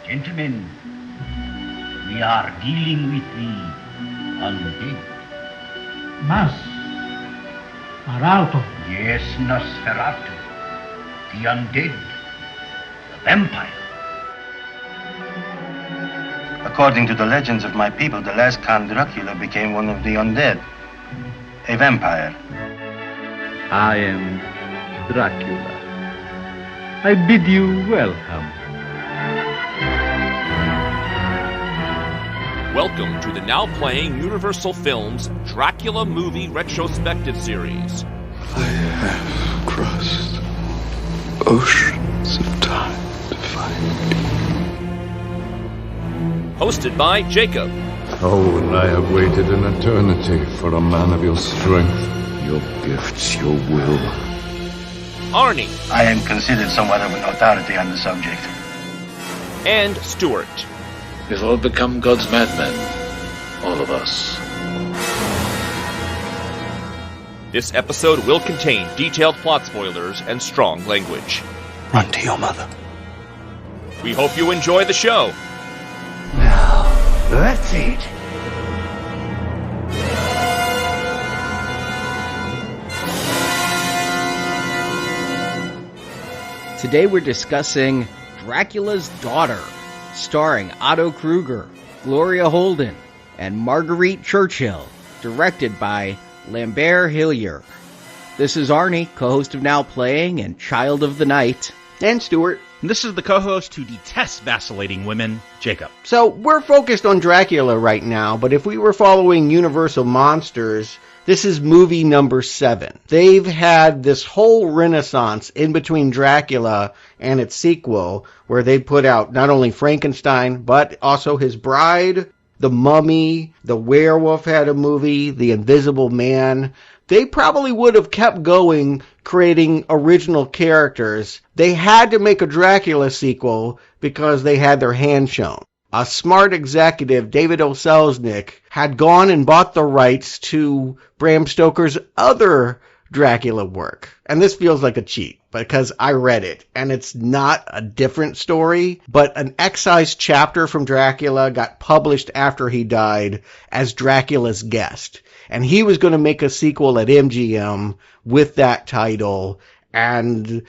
Gentlemen, we are dealing with the undead. Mas, Maralto. Yes, Nosferatu. The undead. The vampire. According to the legends of my people, the last Count Dracula became one of the undead. A vampire. I am Dracula. I bid you welcome. Welcome to the now playing Universal Films Dracula Movie Retrospective Series. I have crossed oceans of time to find you. Hosted by Jacob. Oh, and I have waited an eternity for a man of your strength, your gifts, your will. Arnie. I am considered somewhat of an authority on the subject. And Stuart. We've all become God's madmen. All of us. This episode will contain detailed plot spoilers and strong language. Run to your mother. We hope you enjoy the show. Now, that's it. Today we're discussing Dracula's Daughter, starring Otto Kruger, Gloria Holden, and Marguerite Churchill, directed by Lambert Hillier. This is Arnie, co-host of Now Playing and Child of the Night. And Stuart. And this is the co-host who detests vacillating women, Jacob. So, we're focused on Dracula right now, but if we were following Universal Monsters, this is movie number 7. They've had this whole renaissance in between Dracula and its sequel, where they put out not only Frankenstein, but also his bride, The Mummy, The Werewolf had a movie, The Invisible Man. They probably would have kept going, creating original characters. They had to make a Dracula sequel because they had their hand shown. A smart executive, David O. Selznick, had gone and bought the rights to Bram Stoker's other Dracula work. And this feels like a cheat because I read it and it's not a different story, but an excised chapter from Dracula got published after he died as Dracula's Guest. And he was going to make a sequel at MGM with that title and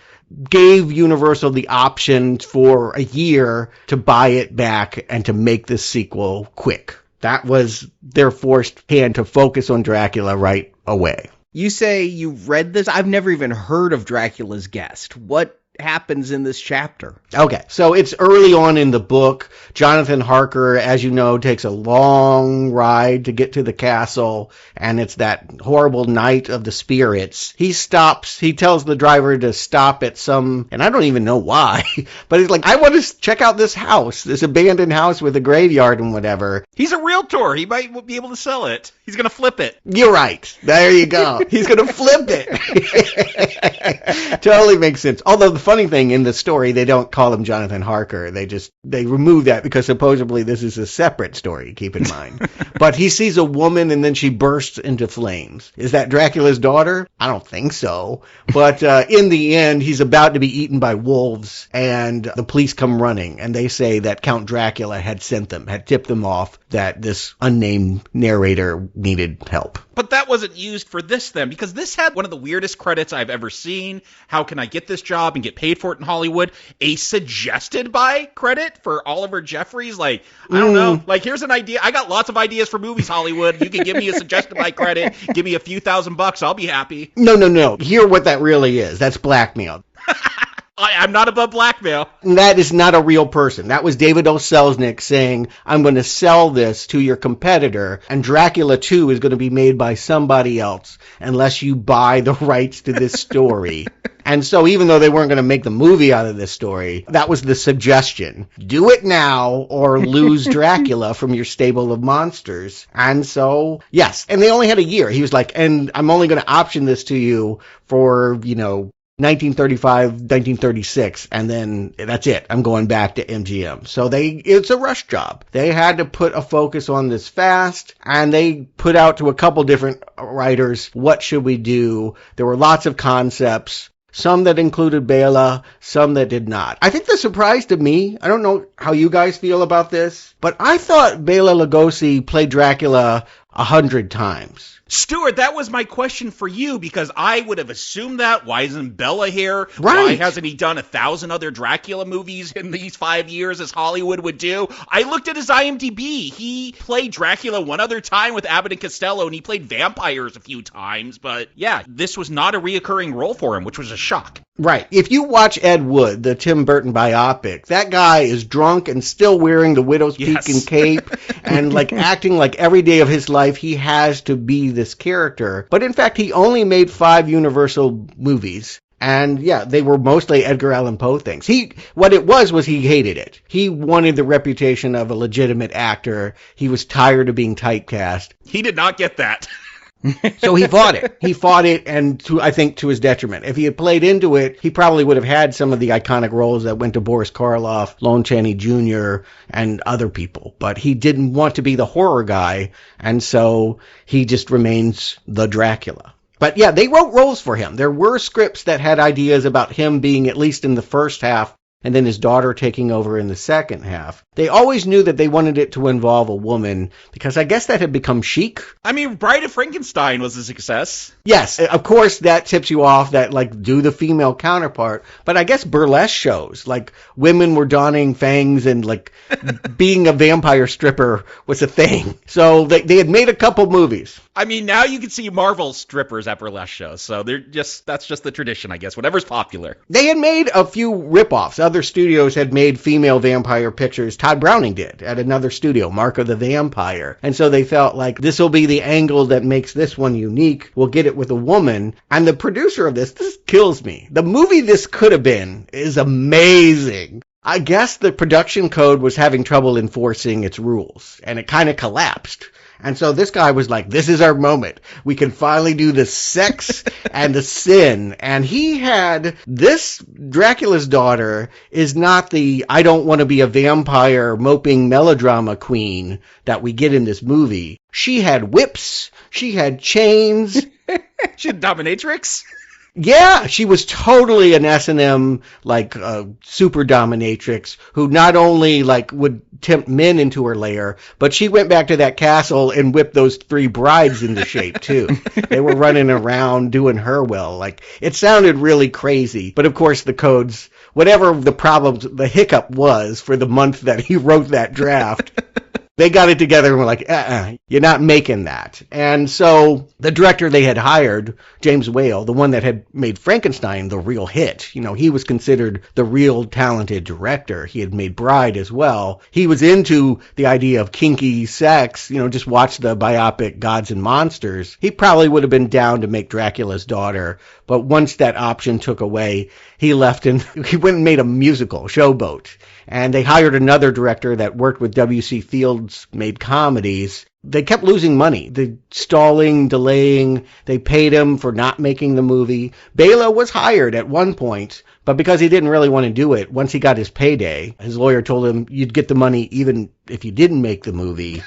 gave Universal the option for a year to buy it back and to make this sequel quick. That was their forced hand to focus on Dracula right away. You say you've read this? I've never even heard of Dracula's Guest. What happens in this chapter? Okay, so it's early on in the book. Jonathan Harker, as you know, takes a long ride to get to the castle, and it's that horrible night of the spirits. He stops, he tells the driver to stop at some, and I don't even know why, but he's like, I want to check out this house, this abandoned house with a graveyard and whatever. He's a realtor. He might be able to sell it. He's going to flip it. You're right. There you go. He's going to flip it. Totally makes sense. Although the funny thing in the story, they don't call him Jonathan Harker. They remove that because supposedly this is a separate story, keep in mind. But he sees a woman and then she bursts into flames. Is that Dracula's daughter? I don't think so. But in the end, he's about to be eaten by wolves and the police come running and they say that Count Dracula had tipped them off that this unnamed narrator needed help. But that wasn't used for this then, because this had one of the weirdest credits I've ever seen. How can I get this job and get paid for it in Hollywood? A suggested by credit for Oliver Jeffries? Like, I don't know. Like, here's an idea. I got lots of ideas for movies, Hollywood. You can give me a suggested by credit. Give me a few $1,000. I'll be happy. No. Hear what that really is. That's blackmail. I'm not above blackmail. That is not a real person. That was David O. Selznick saying, I'm going to sell this to your competitor, and Dracula 2 is going to be made by somebody else unless you buy the rights to this story. And so even though they weren't going to make the movie out of this story, that was the suggestion. Do it now or lose Dracula from your stable of monsters. And so, yes. And they only had a year. He was like, and I'm only going to option this to you for, 1935, 1936, and then that's it. I'm going back to MGM. So it's a rush job. They had to put a focus on this fast, and they put out to a couple different writers, what should we do? There were lots of concepts. some that included Bela, some that did not. I think the surprise to me, I don't know how you guys feel about this, but I thought Bela Lugosi played Dracula 100 times. Stuart, that was my question for you, because I would have assumed that. Why isn't Bela here? Right. Why hasn't he done 1,000 other Dracula movies in these 5 years as Hollywood would do? I looked at his IMDb. He played Dracula one other time with Abbott and Costello, and he played vampires a few times. But yeah, this was not a reoccurring role for him, which was a shock. Right. If you watch Ed Wood, the Tim Burton biopic, that guy is drunk and still wearing the widow's peak and cape and like acting like every day of his life he has to be this character. But in fact, he only made 5 Universal movies. And yeah, they were mostly Edgar Allan Poe things. What it was he hated it. He wanted the reputation of a legitimate actor. He was tired of being typecast. He did not get that. So he fought it. He fought it, and I think to his detriment. If he had played into it, he probably would have had some of the iconic roles that went to Boris Karloff, Lon Chaney Jr., and other people. But he didn't want to be the horror guy, and so he just remains the Dracula. But yeah, they wrote roles for him. There were scripts that had ideas about him being at least in the first half, and then his daughter taking over in the second half. They always knew that they wanted it to involve a woman, because I guess that had become chic. I mean, Bride of Frankenstein was a success. Yes, of course that tips you off that, like, do the female counterpart. But I guess burlesque shows, like, women were donning fangs and, like, being a vampire stripper was a thing. So they had made a couple movies. I mean, now you can see Marvel strippers at burlesque shows, so that's just the tradition, I guess, whatever's popular. They had made a few rip-offs. Other studios had made female vampire pictures. Todd Browning did at another studio, Mark of the Vampire. And so they felt like this will be the angle that makes this one unique. We'll get it with a woman. And the producer of this kills me. The movie this could have been is amazing. I guess the production code was having trouble enforcing its rules, and it kind of collapsed. And so this guy was like, this is our moment. We can finally do the sex and the sin. And he had this Dracula's daughter is not the I don't want to be a vampire moping melodrama queen that we get in this movie. She had whips. She had chains. She had dominatrix. Yeah, she was totally an S&M, like, super dominatrix who not only, like, would tempt men into her lair, but she went back to that castle and whipped those 3 brides into shape, too. They were running around doing her will. Like, it sounded really crazy. But, of course, the codes, whatever the hiccup was for the month that he wrote that draft, they got it together and were like, you're not making that. And so the director they had hired, James Whale, the one that had made Frankenstein the real hit, he was considered the real talented director. He had made Bride as well. He was into the idea of kinky sex, just watch the biopic Gods and Monsters. He probably would have been down to make Dracula's daughter. But once that option took away, he left and he went and made a musical, Showboat. And they hired another director that worked with W.C. Fields, made comedies. They kept losing money. The stalling, delaying. They paid him for not making the movie. Bela was hired at one point, but because he didn't really want to do it, once he got his payday, his lawyer told him you'd get the money even if you didn't make the movie.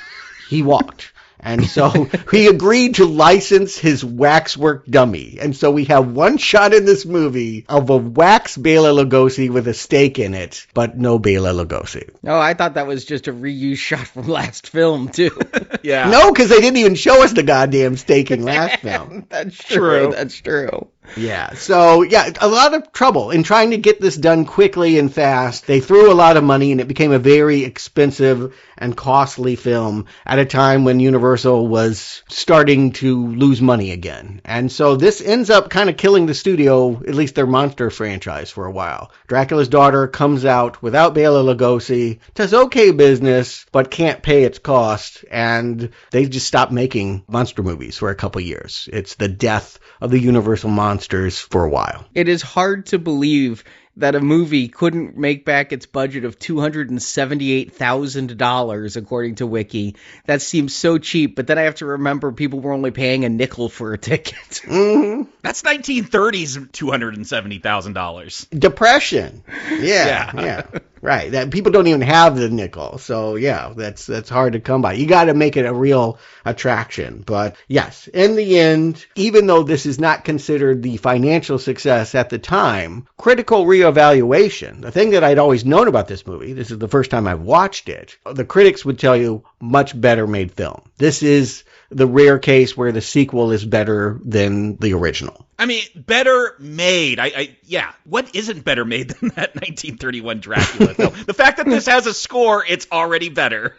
He walked. And so he agreed to license his waxwork dummy. And so we have one shot in this movie of a wax Bela Lugosi with a stake in it, but no Bela Lugosi. Oh, I thought that was just a reused shot from last film, too. Yeah. No, because they didn't even show us the goddamn staking last film. That's true. That's true. Yeah, so yeah, a lot of trouble in trying to get this done quickly and fast. They threw a lot of money and it became a very expensive and costly film at a time when Universal was starting to lose money again. And so this ends up kind of killing the studio, at least their monster franchise, for a while. Dracula's Daughter comes out without Bela Lugosi, does okay business, but can't pay its cost, and they just stopped making monster movies for a couple years. It's the death of the Universal monsters for a while. It is hard to believe that a movie couldn't make back its budget of $278,000, according to Wiki. That seems so cheap, but then I have to remember people were only paying a nickel for a ticket. Mm-hmm. That's 1930s $270,000. Depression. Yeah. Right. That people don't even have the nickel. So yeah, that's hard to come by. You got to make it a real attraction. But yes, in the end, even though this is not considered the financial success at the time, critical reevaluation, the thing that I'd always known about this movie, this is the first time I've watched it, the critics would tell you much better made film. This is the rare case where the sequel is better than the original. I mean, better made. Yeah. What isn't better made than that 1931 Dracula film? The fact that this has a score, it's already better.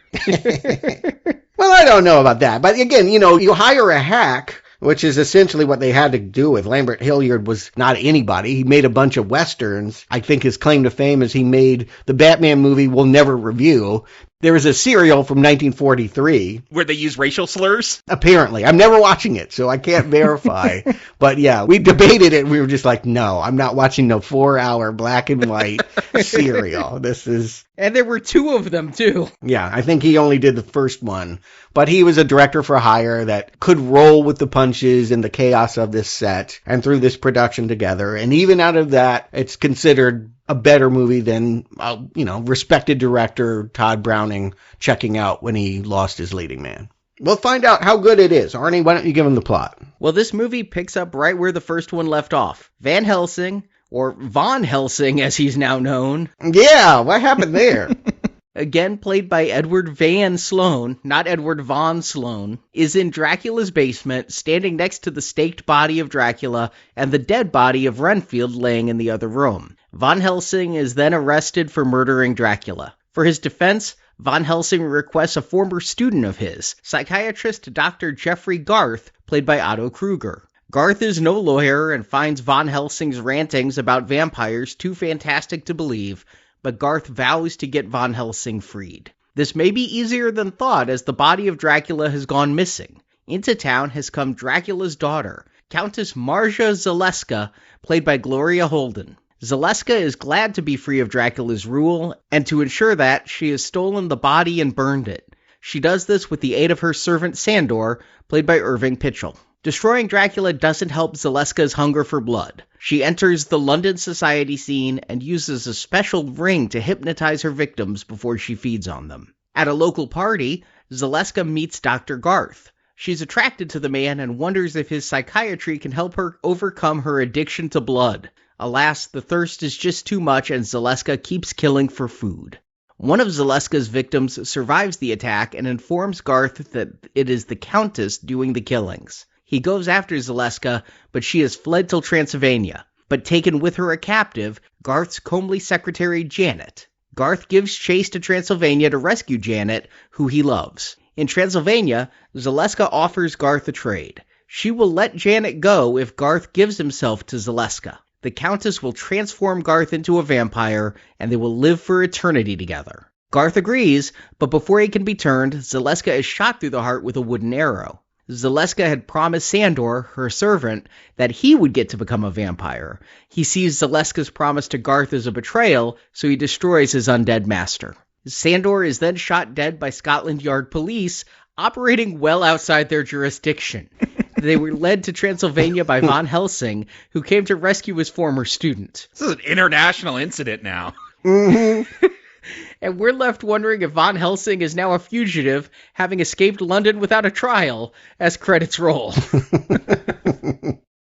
Well, I don't know about that. But again, you hire a hack, which is essentially what they had to do with. Lambert Hilliard was not anybody. He made a bunch of Westerns. I think his claim to fame is he made the Batman movie we'll never review. There was a serial from 1943. Where they use racial slurs? Apparently. I'm never watching it, so I can't verify. But yeah, we debated it. We were just like, no, I'm not watching no 4-hour black and white serial. This is... And there were 2 of them, too. Yeah, I think he only did the first one. But he was a director for hire that could roll with the punches and the chaos of this set and threw this production together. And even out of that, it's considered a better movie than, respected director Todd Browning checking out when he lost his leading man. We'll find out how good it is. Arnie, why don't you give him the plot? Well, this movie picks up right where the first one left off. Van Helsing, or Von Helsing as he's now known. Yeah, what happened there? Again played by Edward Van Sloan, not Edward Von Sloan, is in Dracula's basement, standing next to the staked body of Dracula and the dead body of Renfield laying in the other room. Von Helsing is then arrested for murdering Dracula. For his defense, Von Helsing requests a former student of his, psychiatrist Dr. Jeffrey Garth, played by Otto Kruger. Garth is no lawyer and finds Von Helsing's rantings about vampires too fantastic to believe, but Garth vows to get Von Helsing freed. This may be easier than thought, as the body of Dracula has gone missing. Into town has come Dracula's daughter, Countess Marya Zeleska, played by Gloria Holden. Zeleska is glad to be free of Dracula's rule, and to ensure that, she has stolen the body and burned it. She does this with the aid of her servant Sandor, played by Irving Pitchell. Destroying Dracula doesn't help Zeleska's hunger for blood. She enters the London society scene and uses a special ring to hypnotize her victims before she feeds on them. At a local party, Zeleska meets Dr. Garth. She's attracted to the man and wonders if his psychiatry can help her overcome her addiction to blood. Alas, the thirst is just too much and Zeleska keeps killing for food. One of Zeleska's victims survives the attack and informs Garth that it is the Countess doing the killings. He goes after Zeleska, but she has fled to Transylvania. But taken with her a captive, Garth's comely secretary Janet. Garth gives chase to Transylvania to rescue Janet, who he loves. In Transylvania, Zeleska offers Garth a trade. She will let Janet go if Garth gives himself to Zeleska. The Countess will transform Garth into a vampire, and they will live for eternity together. Garth agrees, but before he can be turned, Zeleska is shot through the heart with a wooden arrow. Zeleska had promised Sandor, her servant, that he would get to become a vampire. He sees Zeleska's promise to Garth as a betrayal, so he destroys his undead master. Sandor is then shot dead by Scotland Yard police, operating well outside their jurisdiction. They were led to Transylvania by Von Helsing, who came to rescue his former student. This is an international incident now. Mm-hmm. And we're left wondering if Von Helsing is now a fugitive, having escaped London without a trial, as credits roll.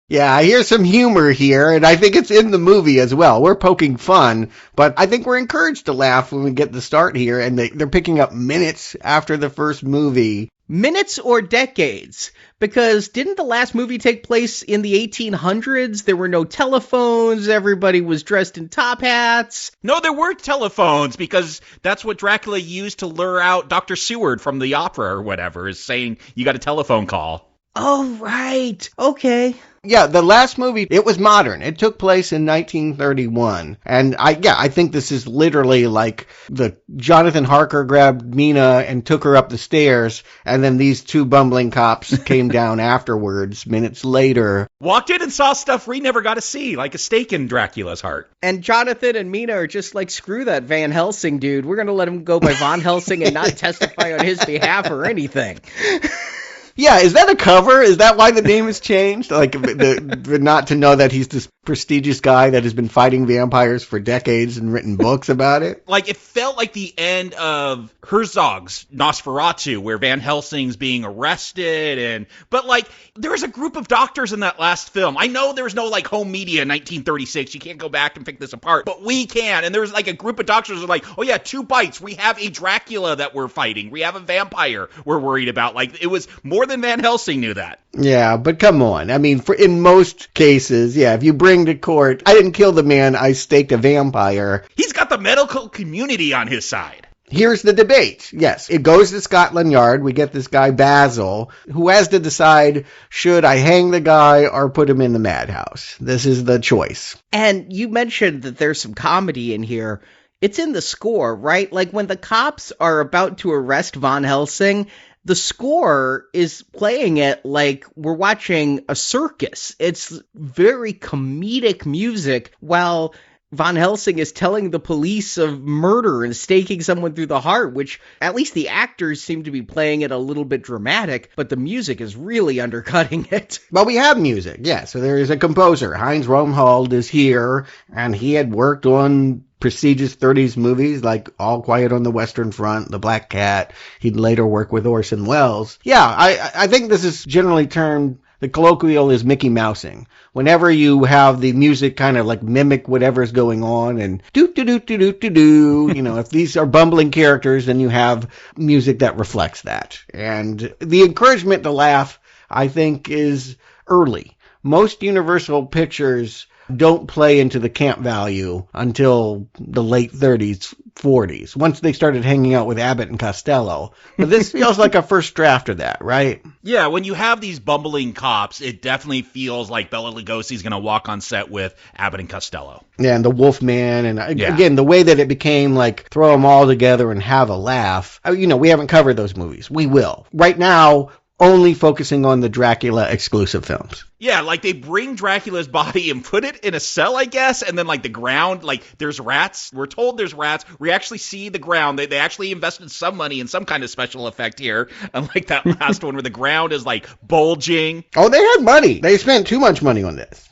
Yeah, I hear some humor here, and I think it's in the movie as well. We're poking fun, but I think we're encouraged to laugh when we get the start here, and they're picking up minutes after the first movie. Minutes or decades? Because didn't the last movie take place in the 1800s? There were no telephones, everybody was dressed in top hats. No, there were telephones, because that's what Dracula used to lure out Dr. Seward from the opera or whatever, is saying you got a telephone call. Oh, right. Okay. Yeah, the last movie, it was modern. It took place in 1931. And I think this is literally like the Jonathan Harker grabbed Mina and took her up the stairs, and then these two bumbling cops came down afterwards, minutes later. Walked in and saw stuff we never got to see, like a stake in Dracula's heart. And Jonathan and Mina are just like, screw that Van Helsing dude. We're going to let him go by Von Helsing and not testify on his behalf or anything. Yeah, is that a cover? Is that why the name has changed? Like, not to know that he's this prestigious guy that has been fighting vampires for decades and written books about it. Like, it felt like the end of Herzog's Nosferatu, where Van Helsing's being arrested, but like, there was a group of doctors in that last film. I know there was no like home media in 1936. You can't go back and pick this apart, but we can. And there was like a group of doctors who were like, oh yeah, 2 bites. We have a Dracula that we're fighting. We have a vampire we're worried about. Like, it was more than Van Helsing knew that. Yeah, but come on. I mean, in most cases, yeah, if you bring to court, I didn't kill the man, I staked a vampire. He's got the medical community on his side. Here's the debate. Yes, it goes to Scotland Yard. We get this guy, Basil, who has to decide, should I hang the guy or put him in the madhouse? This is the choice. And you mentioned that there's some comedy in here. It's in the score, right? Like, when the cops are about to arrest Von Helsing, the score is playing it like we're watching a circus. It's very comedic music while Von Helsing is telling the police of murder and staking someone through the heart, which at least the actors seem to be playing it a little bit dramatic, but the music is really undercutting it. Well, we have music, yeah. So there is a composer. Heinz Roemheld is here, and he had worked on prestigious 30s movies like All Quiet on the Western Front, The Black Cat. He'd later work with Orson Welles. Yeah, I think this is generally termed, the colloquial is Mickey Mousing. Whenever you have the music kind of like mimic whatever's going on and do-do-do-do-do-do-do, you know, if these are bumbling characters, then you have music that reflects that. And the encouragement to laugh, I think, is early. Most Universal pictures don't play into the camp value until the late 30s, 40s, once they started hanging out with Abbott and Costello. But this feels like a first draft of that, right? Yeah, when you have these bumbling cops, it definitely feels like Bela Lugosi's going to walk on set with Abbott and Costello. Yeah, and the Wolfman, and again, the way that it became like throw them all together and have a laugh. You know, we haven't covered those movies. We will. Right now, only focusing on the Dracula exclusive films. Yeah, like they bring Dracula's body and put it in a cell, I guess, and then like the ground, like there's rats. We're told there's rats. We actually see the ground. They actually invested some money in some kind of special effect here, unlike that last one where the ground is like bulging. Oh, they had money. They spent too much money on this.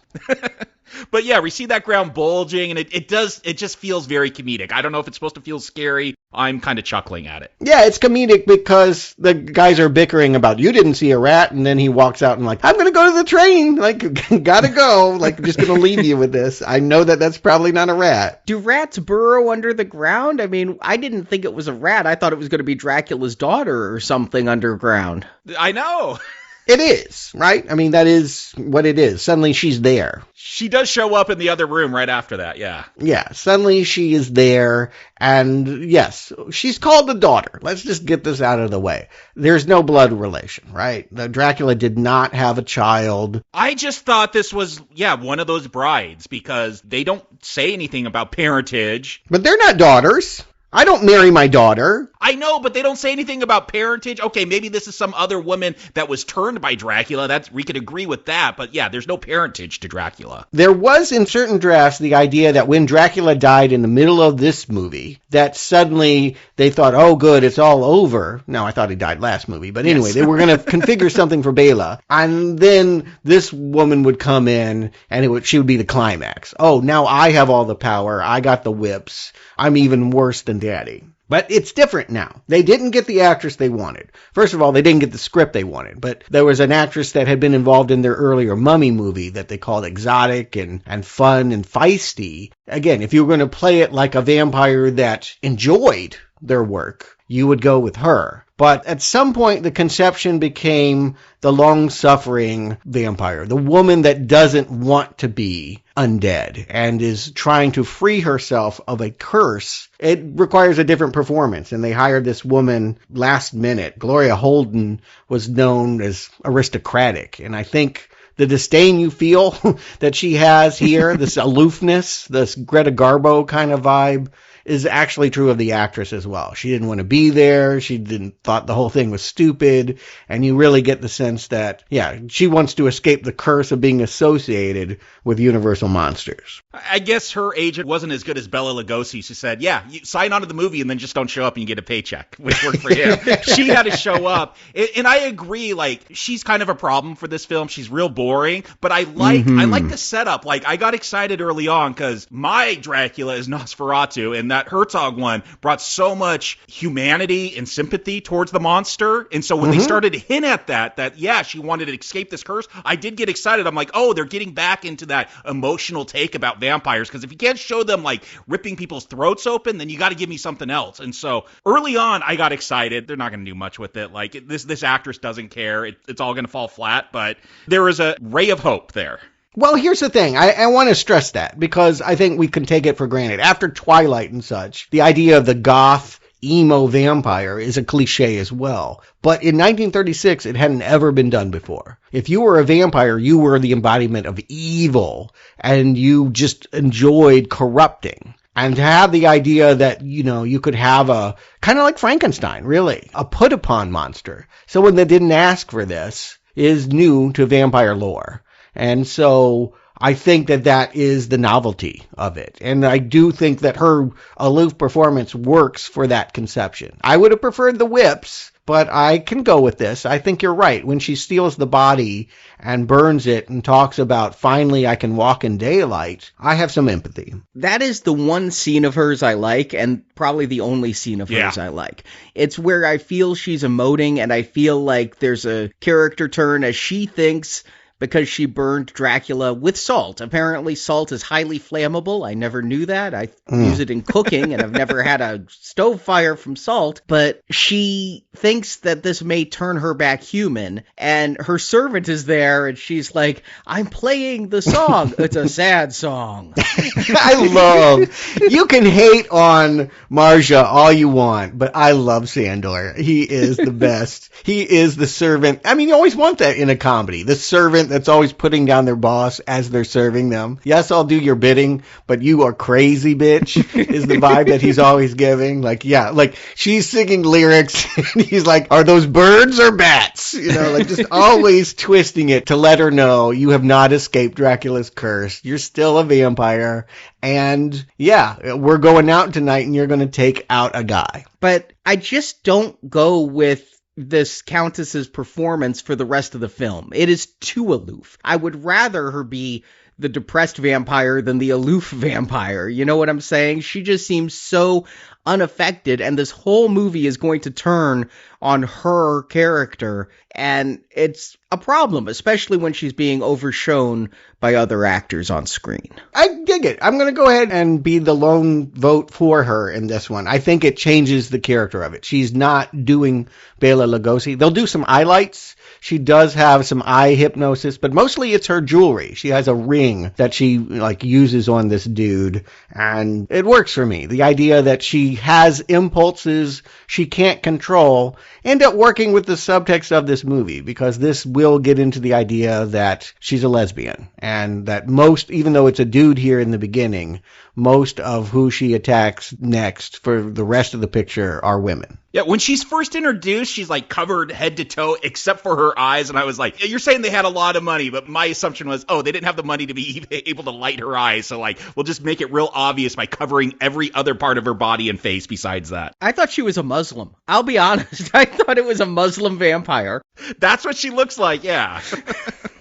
But yeah, we see that ground bulging, and it just feels very comedic. I don't know if it's supposed to feel scary. I'm kind of chuckling at it. Yeah, it's comedic because the guys are bickering about, you didn't see a rat, and then he walks out and like, I'm going to go to the train. Like, gotta go. Like, just going to leave you with this. I know that that's probably not a rat. Do rats burrow under the ground? I mean, I didn't think it was a rat. I thought it was going to be Dracula's daughter or something underground. I know. It is, right? I mean, that is what it is. Suddenly she's there. She does show up in the other room right after that, yeah. Yeah, suddenly she is there, and yes, she's called the daughter. Let's just get this out of the way. There's no blood relation, right? Dracula did not have a child. I just thought this was, one of those brides, because they don't say anything about parentage. But they're not daughters. I don't marry my daughter. I know, but they don't say anything about parentage. Okay, maybe this is some other woman that was turned by Dracula. We could agree with that, but yeah, there's no parentage to Dracula. There was in certain drafts the idea that when Dracula died in the middle of this movie, that suddenly they thought, oh good, it's all over. Now, I thought he died last movie, but anyway, they were going to configure something for Bela, and then this woman would come in, and she would be the climax. Oh, now I have all the power. I got the whips. I'm even worse than Daddy. But it's different now. They didn't get the actress they wanted. First of all, they didn't get the script they wanted, but there was an actress that had been involved in their earlier Mummy movie that they called exotic and fun and feisty. Again, if you were going to play it like a vampire that enjoyed their work, you would go with her. But at some point, the conception became the long-suffering vampire, the woman that doesn't want to be undead and is trying to free herself of a curse. It requires a different performance, and they hired this woman last minute. Gloria Holden was known as aristocratic, and I think the disdain you feel that she has here, this aloofness, this Greta Garbo kind of vibe, is actually true of the actress as well. She didn't want to be there. She thought the whole thing was stupid. And you really get the sense that, yeah, she wants to escape the curse of being associated with Universal Monsters. I guess her agent wasn't as good as Bela Lugosi. She said, yeah, you sign on to the movie and then just don't show up and you get a paycheck, which worked for him. She had to show up. And I agree, like, she's kind of a problem for this film. She's real boring, but I like the setup. Like, I got excited early on because my Dracula is Nosferatu, and that Herzog one brought so much humanity and sympathy towards the monster. And so when they started to hint at that, yeah, she wanted to escape this curse, I did get excited. I'm like, oh, they're getting back into that emotional take about vampires, because if you can't show them, like, ripping people's throats open, then you got to give me something else. And so early on, I got excited. They're not going to do much with it. Like, this actress doesn't care. It's all going to fall flat, but there is a ray of hope there. Well, here's the thing. I want to stress that because I think we can take it for granted. After Twilight and such, the idea of the goth, emo vampire is a cliche as well. But in 1936, it hadn't ever been done before. If you were a vampire, you were the embodiment of evil, and you just enjoyed corrupting. And to have the idea that, you know, you could have a, kind of like Frankenstein, really, a put-upon monster, someone that didn't ask for this, is new to vampire lore. And so I think that is the novelty of it. And I do think that her aloof performance works for that conception. I would have preferred the whips, but I can go with this. I think you're right. When she steals the body and burns it and talks about, finally I can walk in daylight, I have some empathy. That is the one scene of hers I like, and probably the only scene of hers I like. It's where I feel she's emoting, and I feel like there's a character turn as she thinks, because she burned Dracula with salt. Apparently salt is highly flammable. I never knew that. I use it in cooking, and I've never had a stove fire from salt. But she thinks that this may turn her back human, and her servant is there, and she's like, I'm playing the song. It's a sad song. I love, you can hate on Marja all you want, but I love Sandor. He is the best. He is the servant. I mean, you always want that in a comedy. The servant that's always putting down their boss as they're serving them. Yes, I'll do your bidding, but you are crazy, bitch, is the vibe that he's always giving. Like, yeah, like she's singing lyrics and he's like, are those birds or bats? You know, like just always twisting it to let her know you have not escaped Dracula's curse. You're still a vampire. And yeah, we're going out tonight and you're going to take out a guy. But I just don't go with this Countess's performance for the rest of the film. It is too aloof. I would rather her be the depressed vampire than the aloof vampire. You know what I'm saying? She just seems so unaffected, and this whole movie is going to turn on her character, and it's a problem, especially when she's being overshown by other actors on screen. I dig it. I'm going to go ahead and be the lone vote for her in this one. I think it changes the character of it. She's not doing Bela Lugosi. They'll do some highlights. She does have some eye hypnosis, but mostly it's her jewelry. She has a ring that she like uses on this dude, and it works for me. The idea that she has impulses she can't control end up working with the subtext of this movie, because this will get into the idea that she's a lesbian, and that most, even though it's a dude here in the beginning, most of who she attacks next for the rest of the picture are women. Yeah, when she's first introduced, she's like covered head to toe except for her eyes. And I was like, you're saying they had a lot of money, but my assumption was, oh, they didn't have the money to be able to light her eyes. So like, we'll just make it real obvious by covering every other part of her body and face besides that. I thought she was a Muslim. I'll be honest. I thought it was a Muslim vampire. That's what she looks like, yeah.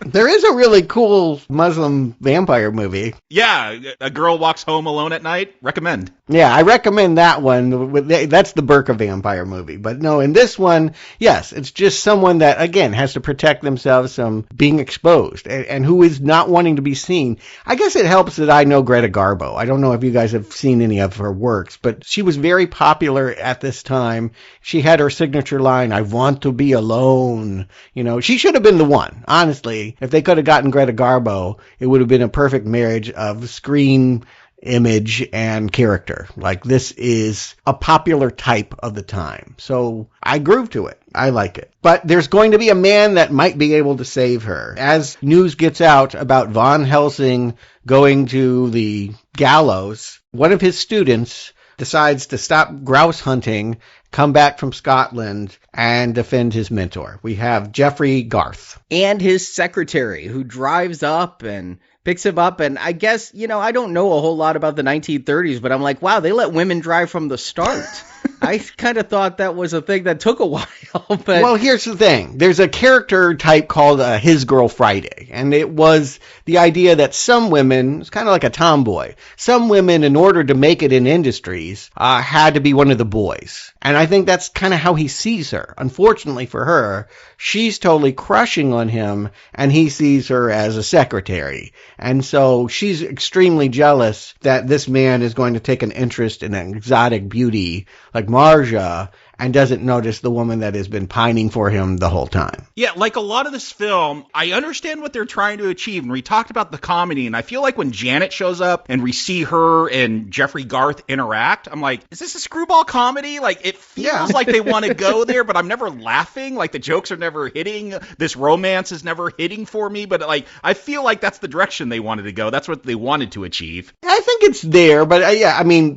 There is a really cool Muslim vampire movie. Yeah, A Girl Walks Home Alone at Night. Recommend. Yeah, I recommend that one. That's the Burqa vampire movie. But no, in this one, yes, it's just someone that, again, has to protect themselves from being exposed and who is not wanting to be seen. I guess it helps that I know Greta Garbo. I don't know if you guys have seen any of her works, but she was very popular at this time. She had her signature line, I want to be alone. You know, she should have been the one, honestly. If they could have gotten Greta Garbo, it would have been a perfect marriage of screen, image, and character. Like, this is a popular type of the time. So I groove to it. I like it. But there's going to be a man that might be able to save her. As news gets out about Von Helsing going to the gallows, one of his students, decides to stop grouse hunting, come back from Scotland, and defend his mentor. We have Jeffrey Garth. And his secretary, who drives up and picks him up. And I guess, I don't know a whole lot about the 1930s, but I'm like, wow, they let women drive from the start. I kind of thought that was a thing that took a while. But well, here's the thing. There's a character type called His Girl Friday. And it was the idea that some women, it's kind of like a tomboy, some women, in order to make it in industries, had to be one of the boys. And I think that's kind of how he sees her. Unfortunately for her, she's totally crushing on him, and he sees her as a secretary. And so she's extremely jealous that this man is going to take an interest in an exotic beauty like Marja, and doesn't notice the woman that has been pining for him the whole time. Yeah, like a lot of this film, I understand what they're trying to achieve, and we talked about the comedy, and I feel like when Janet shows up and we see her and Jeffrey Garth interact, I'm like, is this a screwball comedy? Like, it feels like they want to go there, but I'm never laughing, like the jokes are never hitting, this romance is never hitting for me, but like, I feel like that's the direction they wanted to go, that's what they wanted to achieve. I think it's there, but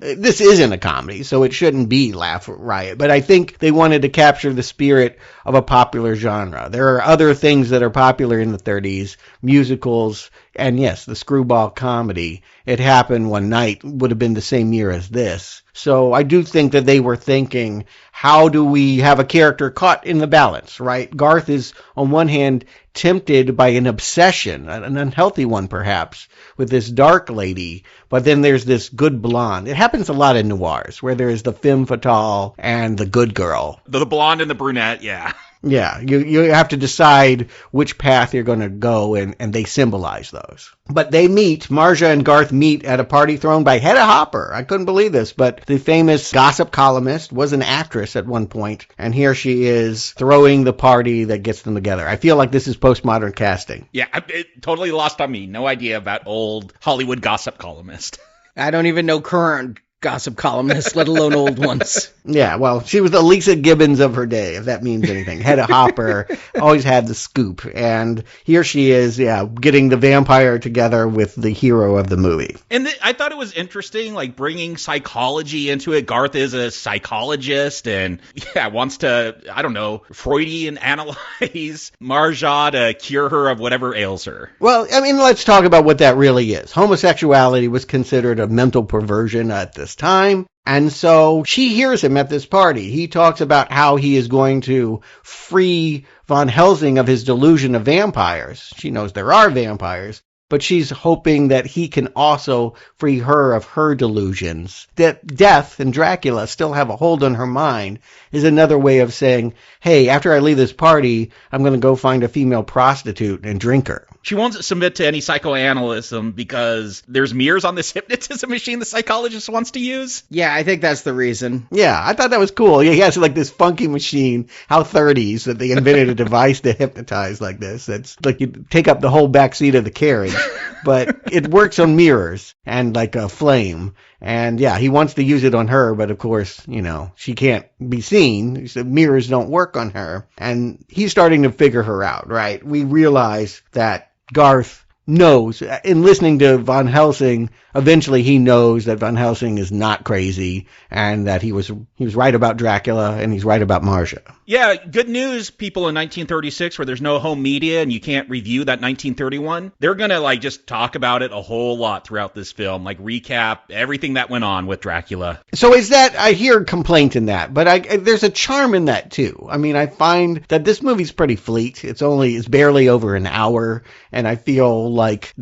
this isn't a comedy, so it shouldn't be Laugh Riot, but I think they wanted to capture the spirit of a popular genre. There are other things that are popular in the 30s, musicals, and yes, the screwball comedy. It Happened One Night would have been the same year as this. So I do think that they were thinking, how do we have a character caught in the balance, right? Garth is, on one hand, tempted by an obsession, an unhealthy one perhaps, with this dark lady, but then there's this good blonde. It happens a lot in noirs, where there is the femme fatale and the good girl. The blonde and the brunette, yeah. Yeah, you have to decide which path you're going to go, and they symbolize those. But they meet, Marja and Garth meet at a party thrown by Hedda Hopper. I couldn't believe this, but the famous gossip columnist was an actress at one point, and here she is throwing the party that gets them together. I feel like this is postmodern casting. Yeah, it totally lost on me. No idea about old Hollywood gossip columnist. I don't even know current gossip columnists, let alone old ones. Yeah, well, she was the Lisa Gibbons of her day, if that means anything. Hedda Hopper always had the scoop, and here she is, getting the vampire together with the hero of the movie. And I thought it was interesting, like, bringing psychology into it. Garth is a psychologist, and, wants to, I don't know, Freudian analyze Marja to cure her of whatever ails her. Well, let's talk about what that really is. Homosexuality was considered a mental perversion at this time. And so she hears him at this party. He talks about how he is going to free Von Helsing of his delusion of vampires. She knows there are vampires, but she's hoping that he can also free her of her delusions. That death and Dracula still have a hold on her mind is another way of saying, hey, after I leave this party, I'm going to go find a female prostitute and drink her. She won't submit to any psychoanalysis because there's mirrors on this hypnotism machine the psychologist wants to use. Yeah, I think that's the reason. Yeah, I thought that was cool. Yeah, he has like this funky machine, how 30s, that they invented a device to hypnotize like this. That's like you take up the whole back seat of the carriage, but it works on mirrors and like a flame. And yeah, he wants to use it on her, but of course, she can't be seen. So mirrors don't work on her. And he's starting to figure her out, right? We realize that Garth knows, in listening to Von Helsing, eventually he knows that Von Helsing is not crazy and that he was right about Dracula and he's right about Marja. Yeah, good news, people in 1936 where there's no home media and you can't review that 1931. They're going to just talk about it a whole lot throughout this film, recap everything that went on with Dracula. So is that, I hear complaint in that, but there's a charm in that too. I find that this movie's pretty fleet. It's barely over an hour, and I feel like,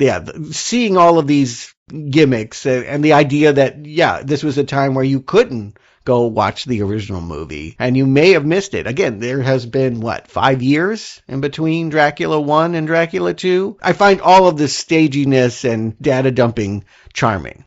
seeing all of these gimmicks and the idea that, this was a time where you couldn't go watch the original movie, and you may have missed it. Again, there has been, 5 years in between Dracula 1 and Dracula 2? I find all of this staginess and data dumping charming.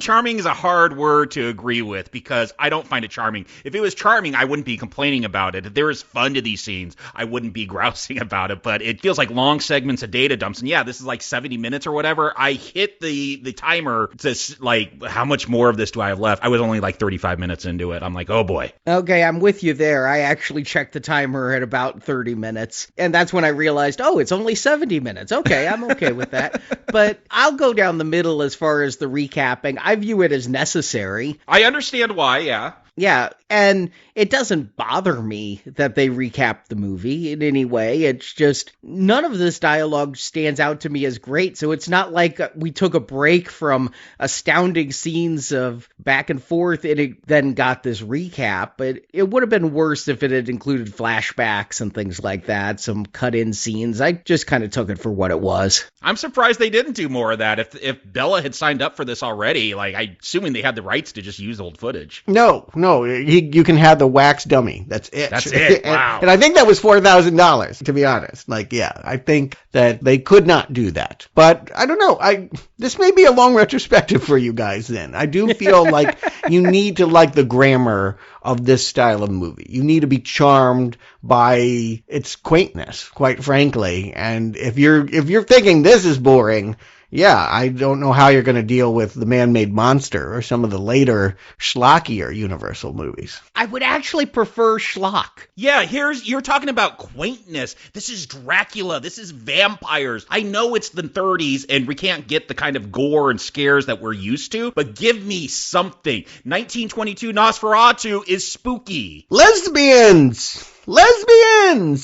Charming is a hard word to agree with because I don't find it charming. If it was charming, I wouldn't be complaining about it. If there was fun to these scenes, I wouldn't be grousing about it, but it feels like long segments of data dumps, and this is 70 minutes or whatever. I hit the timer to how much more of this do I have left? I was only 35 minutes in. into it. I'm like, oh boy. Okay, I'm with you there. I actually checked the timer at about 30 minutes, and that's when I realized, oh, it's only 70 minutes. Okay, I'm okay with that. But I'll go down the middle as far as the recapping. I view it as necessary. I understand why, yeah. Yeah, and it doesn't bother me that they recap the movie in any way. It's just none of this dialogue stands out to me as great, so it's not like we took a break from astounding scenes of back and forth and it then got this recap, but it would have been worse if it had included flashbacks and things like that, some cut-in scenes. I just kind of took it for what it was. I'm surprised they didn't do more of that. If Bela had signed up for this already, like, I'm assuming they had the rights to just use old footage. No, you can have the wax dummy. That's it. That's it. Wow. And I think that was $4,000, to be honest. Like, yeah, I think that they could not do that. But I don't know. This may be a long retrospective for you guys then. I do feel like you need to like the grammar of this style of movie. You need to be charmed by its quaintness, quite frankly. And if you're thinking this is boring, yeah, I don't know how you're going to deal with The Man-Made Monster or some of the later schlockier Universal movies. I would actually prefer schlock. Yeah, you're talking about quaintness. This is Dracula. This is vampires. I know it's the 30s and we can't get the kind of gore and scares that we're used to, but give me something. 1922 Nosferatu is spooky. Lesbians!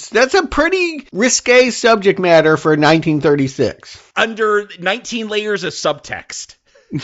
That's a pretty risque subject matter for 1936. Under 19 layers of subtext.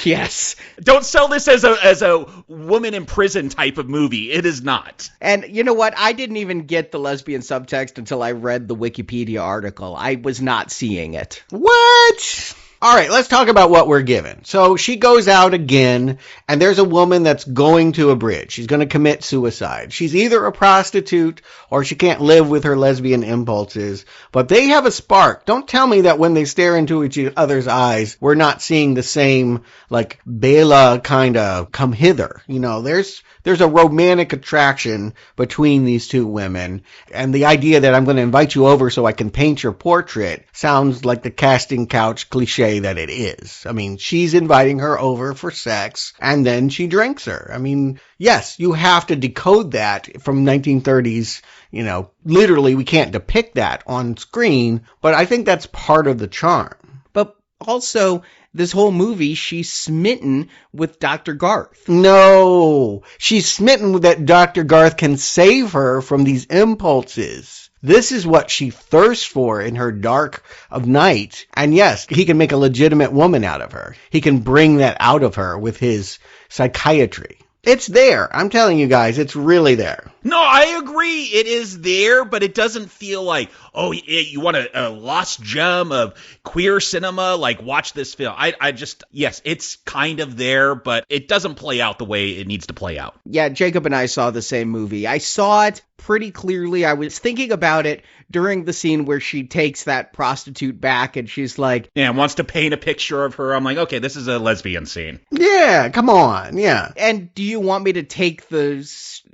Yes. Don't sell this as a woman in prison type of movie. It is not. And you know what? I didn't even get the lesbian subtext until I read the Wikipedia article. I was not seeing it. What? All right, let's talk about what we're given. So she goes out again, and there's a woman that's going to a bridge. She's going to commit suicide. She's either a prostitute or she can't live with her lesbian impulses, but they have a spark. Don't tell me that when they stare into each other's eyes, we're not seeing the same, like, Bela kind of come hither. You know, there's a romantic attraction between these two women, and the idea that I'm going to invite you over so I can paint your portrait sounds like the casting couch cliche that it is. I mean, she's inviting her over for sex, and then she drinks her. I mean, yes, you have to decode that from 1930s, you know, literally we can't depict that on screen, but I think that's part of the charm. But also, this whole movie, she's smitten with Dr. Garth. No, she's smitten that Dr. Garth can save her from these impulses. This is what she thirsts for in her dark of night. And yes, he can make a legitimate woman out of her. He can bring that out of her with his psychiatry. It's there. I'm telling you guys, it's really there. No, I agree. It is there, but it doesn't feel like, oh, you want a lost gem of queer cinema? Like, watch this film. I just, yes, it's kind of there, but it doesn't play out the way it needs to play out. Yeah, Jacob and I saw the same movie. I saw it pretty clearly. I was thinking about it during the scene where she takes that prostitute back and she's like, yeah, wants to paint a picture of her. I'm like, okay, this is a lesbian scene. Yeah, come on. Yeah. And do you want me to take the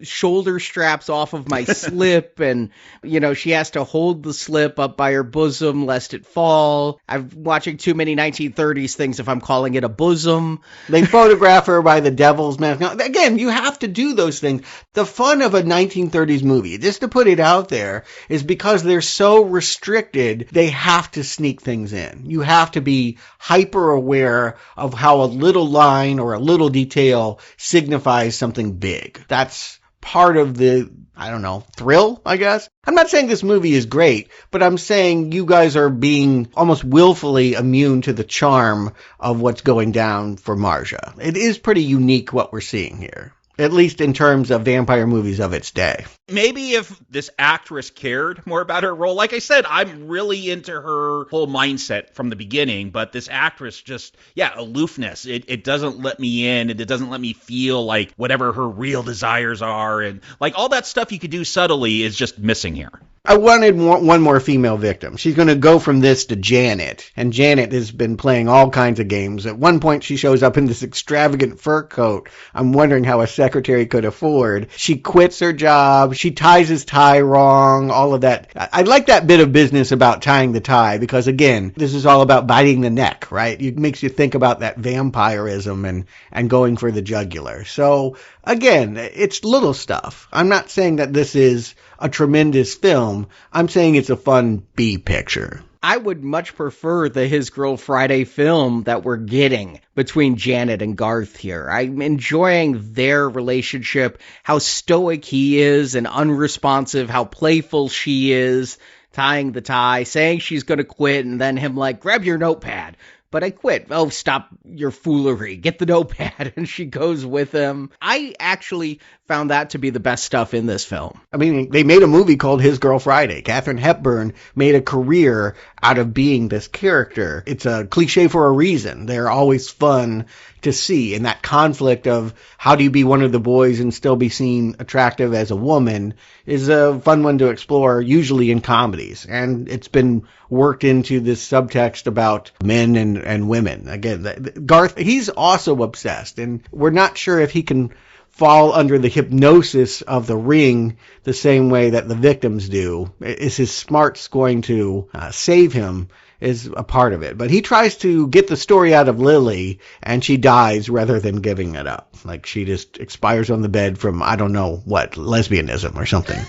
shoulder straps off of my slip? And, you know, she has to hold the slip up by her bosom lest it fall. I'm watching too many 1930s things if I'm calling it a bosom. They photograph her by the devil's mask. Now, again, you have to do those things. The fun of a 1930s movie, just to put it out there, is because they're so restricted, they have to sneak things in. You have to be hyper aware of how a little line or a little detail signifies something big. That's part of the, I don't know, thrill, I guess. I'm not saying this movie is great, but I'm saying you guys are being almost willfully immune to the charm of what's going down for Marja. It is pretty unique what we're seeing here, at least in terms of vampire movies of its day. Maybe if this actress cared more about her role, like I said, I'm really into her whole mindset from the beginning, but this actress just, aloofness. It doesn't let me in, and it doesn't let me feel like whatever her real desires are, and like all that stuff you could do subtly is just missing here. I wanted one more female victim. She's going to go from this to Janet, and Janet has been playing all kinds of games. At one point, she shows up in this extravagant fur coat. I'm wondering how a secretary could afford. She quits her job. She ties his tie wrong, all of that. I like that bit of business about tying the tie because, again, this is all about biting the neck, right? It makes you think about that vampirism and going for the jugular. So, again, it's little stuff. I'm not saying that this is a tremendous film. I'm saying it's a fun B picture. I would much prefer the His Girl Friday film that we're getting between Janet and Garth here. I'm enjoying their relationship, how stoic he is and unresponsive, how playful she is, tying the tie, saying she's going to quit, and then him like, grab your notepad. But I quit. Oh, stop your foolery. Get the notepad. And she goes with him. I actually found that to be the best stuff in this film. I mean, they made a movie called His Girl Friday. Katharine Hepburn made a career out of being this character. It's a cliche for a reason. They're always fun to see. And that conflict of how do you be one of the boys and still be seen attractive as a woman is a fun one to explore, usually in comedies. And it's been worked into this subtext about men and women. Again, Garth, he's also obsessed, and we're not sure if he can fall under the hypnosis of the ring the same way that the victims do. Is his smarts going to save him is a part of it. But he tries to get the story out of Lily, and she dies rather than giving it up. Like, she just expires on the bed from, I don't know what, lesbianism or something.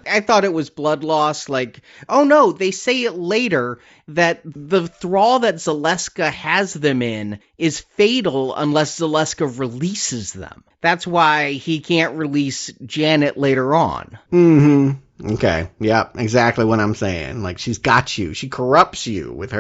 I thought it was blood loss. Like, oh no, they say it later that the thrall that Zeleska has them in is fatal unless Zeleska releases them. That's why he can't release Janet later on. Mm-hmm. Okay. Yeah, exactly what I'm saying. Like, she's got you. She corrupts you with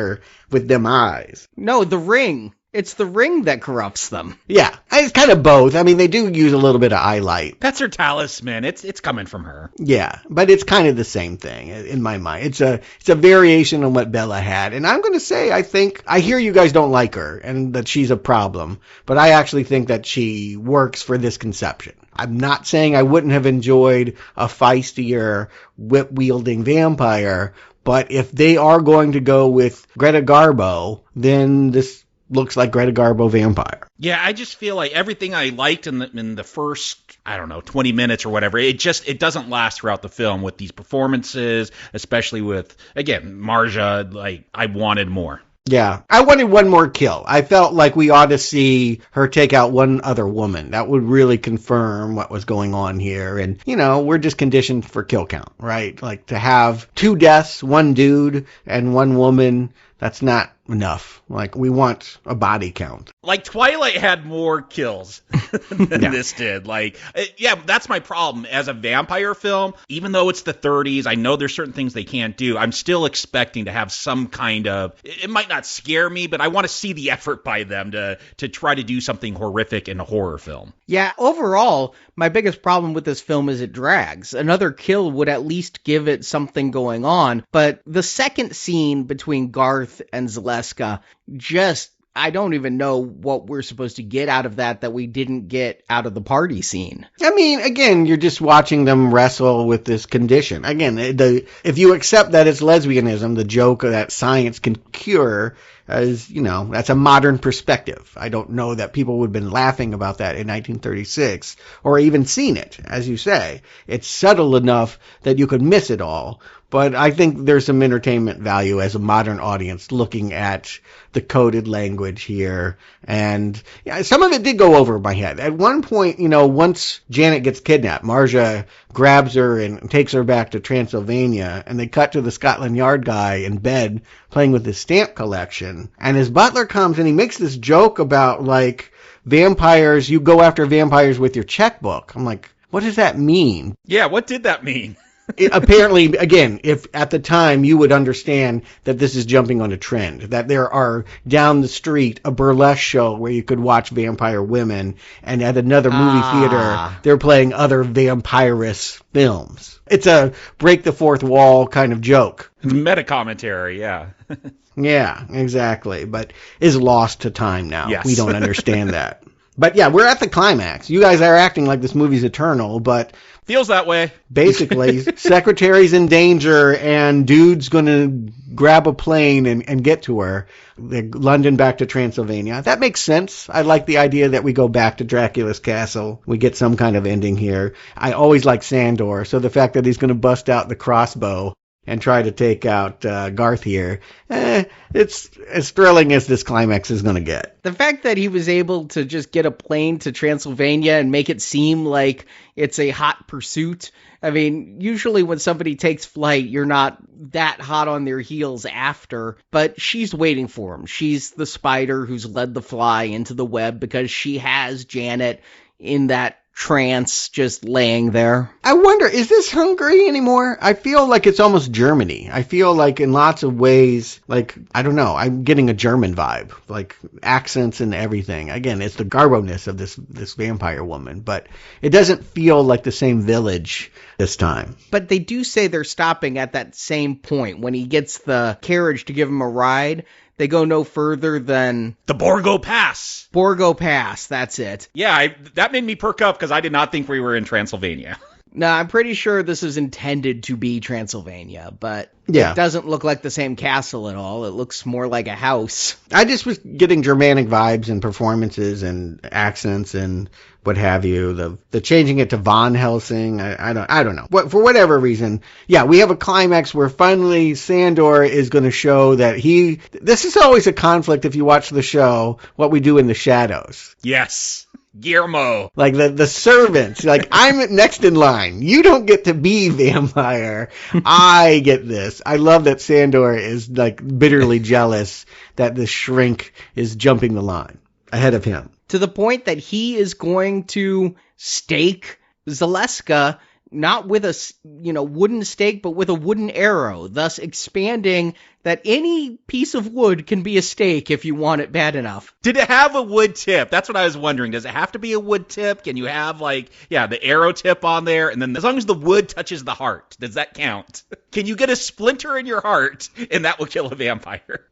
them eyes. No, the ring. It's the ring that corrupts them. Yeah, it's kind of both. I mean, they do use a little bit of eye light. That's her talisman. It's coming from her. Yeah, but it's kind of the same thing in my mind. It's a variation on what Bella had. And I'm going to say, I hear you guys don't like her and that she's a problem, but I actually think that she works for this conception. I'm not saying I wouldn't have enjoyed a feistier, whip-wielding vampire, but if they are going to go with Greta Garbo, then this looks like Greta Garbo vampire. Yeah, I just feel like everything I liked in the first, 20 minutes or whatever, it doesn't last throughout the film with these performances, especially with, again, Marja. Like, I wanted more. Yeah, I wanted one more kill. I felt like we ought to see her take out one other woman. That would really confirm what was going on here. And, we're just conditioned for kill count, right? Like, to have 2 deaths, 1 dude and 1 woman, that's not enough. Like, we want a body count. Like, Twilight had more kills than this did. Like, yeah, that's my problem. As a vampire film, even though it's the 30s, I know there's certain things they can't do. I'm still expecting to have some kind of, it might not scare me, but I want to see the effort by them to try to do something horrific in a horror film. Yeah, overall, my biggest problem with this film is it drags. Another kill would at least give it something going on, but the second scene between Garth and Zeleska, I don't even know what we're supposed to get out of that we didn't get out of the party scene. I mean, again, you're just watching them wrestle with this condition. Again, if you accept that it's lesbianism, the joke that science can cure, as that's a modern perspective. I don't know that people would have been laughing about that in 1936 or even seen it, as you say. It's subtle enough that you could miss it all. But I think there's some entertainment value as a modern audience looking at the coded language here. And some of it did go over my head. At one point, once Janet gets kidnapped, Marja grabs her and takes her back to Transylvania, and they cut to the Scotland Yard guy in bed playing with his stamp collection. And his butler comes and he makes this joke about, like, vampires, you go after vampires with your checkbook. I'm like, what does that mean? Yeah, what did that mean? Apparently, again, if at the time you would understand that this is jumping on a trend, that there are down the street a burlesque show where you could watch vampire women, and at another movie theater they're playing other vampirist films. It's a break the fourth wall kind of joke. Meta commentary, yeah. Yeah, exactly. But is lost to time now. Yes. We don't understand that. But yeah, we're at the climax. You guys are acting like this movie's eternal, but feels that way. Basically, secretary's in danger, and dude's going to grab a plane and get to her. London back to Transylvania. That makes sense. I like the idea that we go back to Dracula's castle. We get some kind of ending here. I always like Sandor, so the fact that he's going to bust out the crossbow and try to take out Garth here, it's as thrilling as this climax is going to get. The fact that he was able to just get a plane to Transylvania and make it seem like it's a hot pursuit. I mean, usually when somebody takes flight, you're not that hot on their heels after, but she's waiting for him. She's the spider who's led the fly into the web because she has Janet in that trance just laying there. I wonder, is this Hungary anymore? I feel like it's almost Germany. I feel like in lots of ways, like, I don't know, I'm getting a German vibe, like accents and everything. Again, it's the garbo-ness of this vampire woman, but it doesn't feel like the same village this time. But they do say they're stopping at that same point. When he gets the carriage to give him a ride, they go no further than the Borgo Pass. Borgo Pass, that's it. Yeah, that made me perk up because I did not think we were in Transylvania. No, I'm pretty sure this is intended to be Transylvania, but yeah, it doesn't look like the same castle at all. It looks more like a house. I just was getting Germanic vibes and performances and accents and what have you. The changing it to Von Helsing, I don't know. For whatever reason, yeah, we have a climax where finally Sandor is going to show that this is always a conflict if you watch the show, What We Do in the Shadows. Yes. Guillermo. Like the servants, like, I'm next in line. You don't get to be vampire. I get this. I love that Sandor is like bitterly jealous that the shrink is jumping the line ahead of him. To the point that he is going to stake Zeleska, not with a wooden stake, but with a wooden arrow, thus expanding that any piece of wood can be a stake if you want it bad enough. Did it have a wood tip? That's what I was wondering. Does it have to be a wood tip? Can you have, the arrow tip on there? And then as long as the wood touches the heart, does that count? Can you get a splinter in your heart and that will kill a vampire?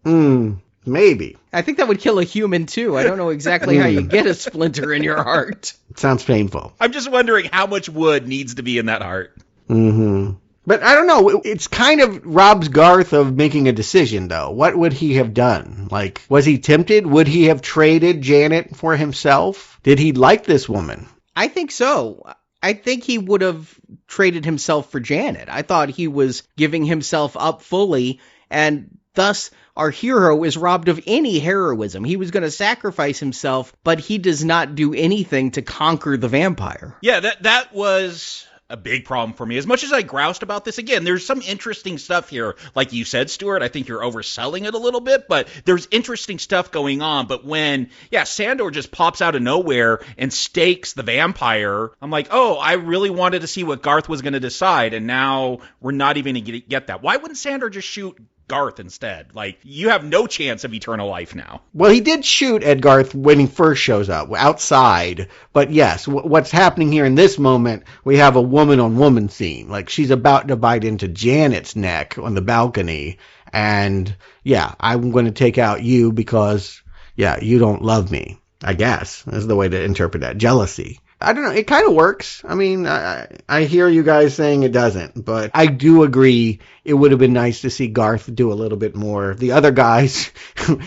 Maybe. I think that would kill a human, too. I don't know exactly how you get a splinter in your heart. It sounds painful. I'm just wondering how much wood needs to be in that heart. Mm-hmm. But I don't know. It's kind of robs Garth of making a decision, though. What would he have done? Like, was he tempted? Would he have traded Janet for himself? Did he like this woman? I think so. I think he would have traded himself for Janet. I thought he was giving himself up fully, and thus our hero is robbed of any heroism. He was going to sacrifice himself, but he does not do anything to conquer the vampire. Yeah, that was a big problem for me. As much as I groused about this, again, there's some interesting stuff here. Like you said, Stuart, I think you're overselling it a little bit, but there's interesting stuff going on. But when, Sandor just pops out of nowhere and stakes the vampire, I'm like, oh, I really wanted to see what Garth was going to decide, and now we're not even going to get that. Why wouldn't Sandor just shoot Garth instead? Like, you have no chance of eternal life now. Well, he did shoot at Garth when he first shows up, outside. But yes, what's happening here in this moment, we have a woman-on-woman scene. Like, she's about to bite into Janet's neck on the balcony. And, I'm going to take out you because, you don't love me. I guess is the way to interpret that. Jealousy. I don't know. It kind of works. I mean, I hear you guys saying it doesn't, but I do agree it would have been nice to see Garth do a little bit more. The other guys,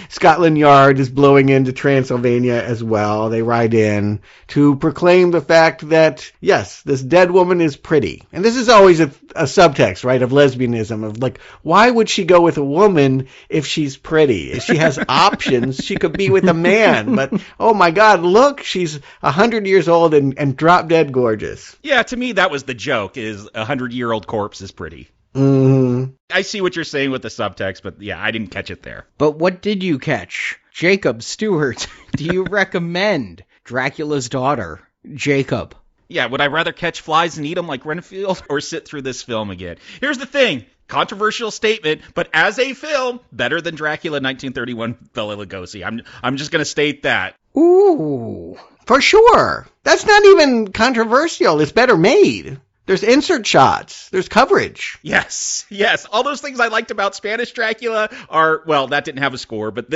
Scotland Yard is blowing into Transylvania as well. They ride in to proclaim the fact that, yes, this dead woman is pretty. And this is always a subtext, right, of lesbianism, of like, why would she go with a woman if she's pretty? If she has options, she could be with a man. But, oh my God, look, she's 100 years old and drop dead gorgeous. Yeah, to me, that was the joke, is a 100-year-old corpse is pretty. Mm-hmm. I see what you're saying with the subtext, but I didn't catch it there. But what did you catch? Jacob Stewart, do you recommend Dracula's Daughter? Jacob. Yeah, would I rather catch flies and eat them like Renfield or sit through this film again? Here's the thing. Controversial statement, but as a film, better than Dracula 1931 Bela Lugosi. I'm just going to state that. Ooh. For sure. That's not even controversial. It's better made. There's insert shots. There's coverage. Yes. All those things I liked about Spanish Dracula are, well, that didn't have a score, but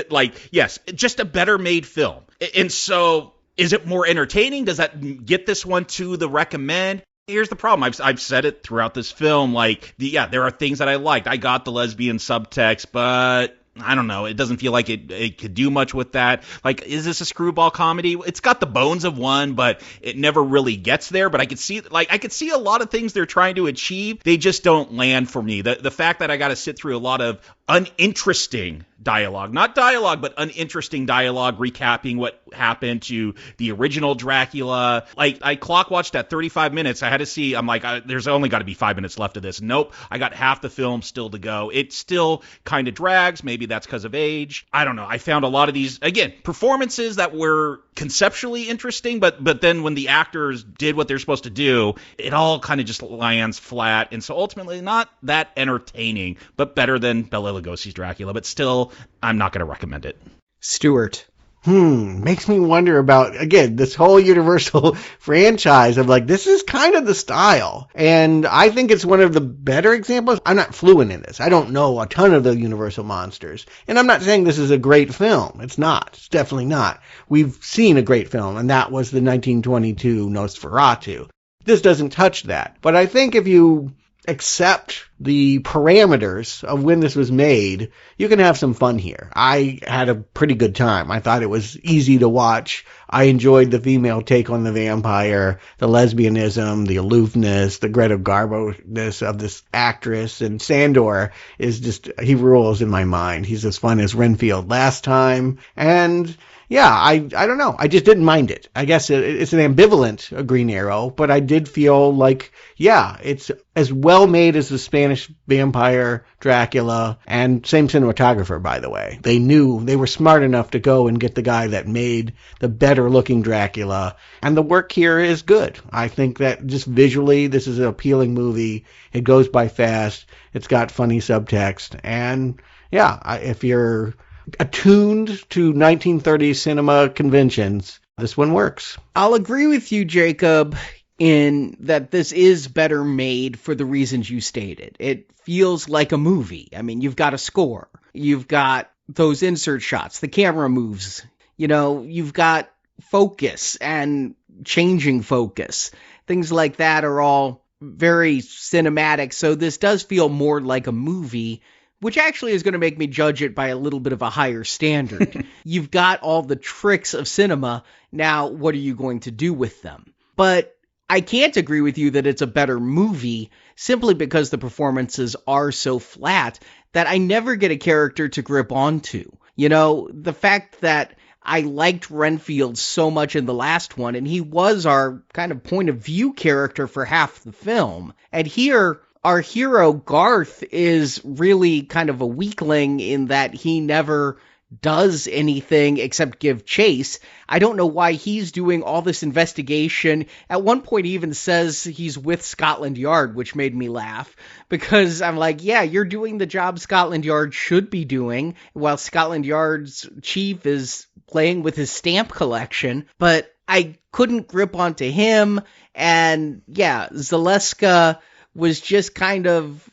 yes, just a better made film. And so Is it more entertaining? Does that get this one to the recommend? Here's the problem. I've said it throughout this film. Like, there are things that I liked. I got the lesbian subtext, but I don't know. It doesn't feel like it could do much with that. Like, is this a screwball comedy? It's got the bones of one, but it never really gets there. But I could see a lot of things they're trying to achieve. They just don't land for me. The fact that I got to sit through a lot of uninteresting dialogue, not dialogue, but uninteresting dialogue recapping what happened to the original Dracula. Like, I clock watched at 35 minutes. I had to see, I'm like, there's only got to be 5 minutes left of this. Nope. I got half the film still to go. It still kind of drags. Maybe that's because of age. I don't know. I found a lot of these, again, performances that were conceptually interesting, but then when the actors did what they're supposed to do, it all kind of just lands flat. And so ultimately not that entertaining, but better than Bela Lugosi's Dracula. But still, I'm not going to recommend it. Stuart. Makes me wonder about, again, this whole Universal franchise of like, this is kind of the style. And I think it's one of the better examples. I'm not fluent in this. I don't know a ton of the Universal monsters. And I'm not saying this is a great film. It's not. It's definitely not. We've seen a great film, and that was the 1922 Nosferatu. This doesn't touch that. But I think if you accept the parameters of when this was made, you can have some fun here. I had a pretty good time. I thought it was easy to watch. I enjoyed the female take on the vampire, the lesbianism, the aloofness, the Greta Garbo-ness of this actress. And Sandor is just, he rules in my mind. He's as fun as Renfield last time. And yeah, I don't know. I just didn't mind it. I guess it's an ambivalent Green Arrow, but I did feel like, yeah, it's as well made as the Spanish vampire Dracula, and same cinematographer, by the way. They were smart enough to go and get the guy that made the better looking Dracula, and the work here is good. I think that just visually, this is an appealing movie. It goes by fast. It's got funny subtext, and yeah, if you're attuned to 1930s cinema conventions, this one works. I'll agree with you, Jacob, in that this is better made for the reasons you stated. It feels like a movie. I mean, you've got a score. You've got those insert shots. The camera moves. You've got focus and changing focus. Things like that are all very cinematic. So this does feel more like a movie, which actually is going to make me judge it by a little bit of a higher standard. You've got all the tricks of cinema. Now, what are you going to do with them? But I can't agree with you that it's a better movie simply because the performances are so flat that I never get a character to grip onto. The fact that I liked Renfield so much in the last one, and he was our kind of point of view character for half the film. And here, our hero, Garth, is really kind of a weakling in that he never does anything except give chase. I don't know why he's doing all this investigation. At one point, he even says he's with Scotland Yard, which made me laugh, because I'm like, yeah, you're doing the job Scotland Yard should be doing, while Scotland Yard's chief is playing with his stamp collection. But I couldn't grip onto him, and yeah, Zeleska was just kind of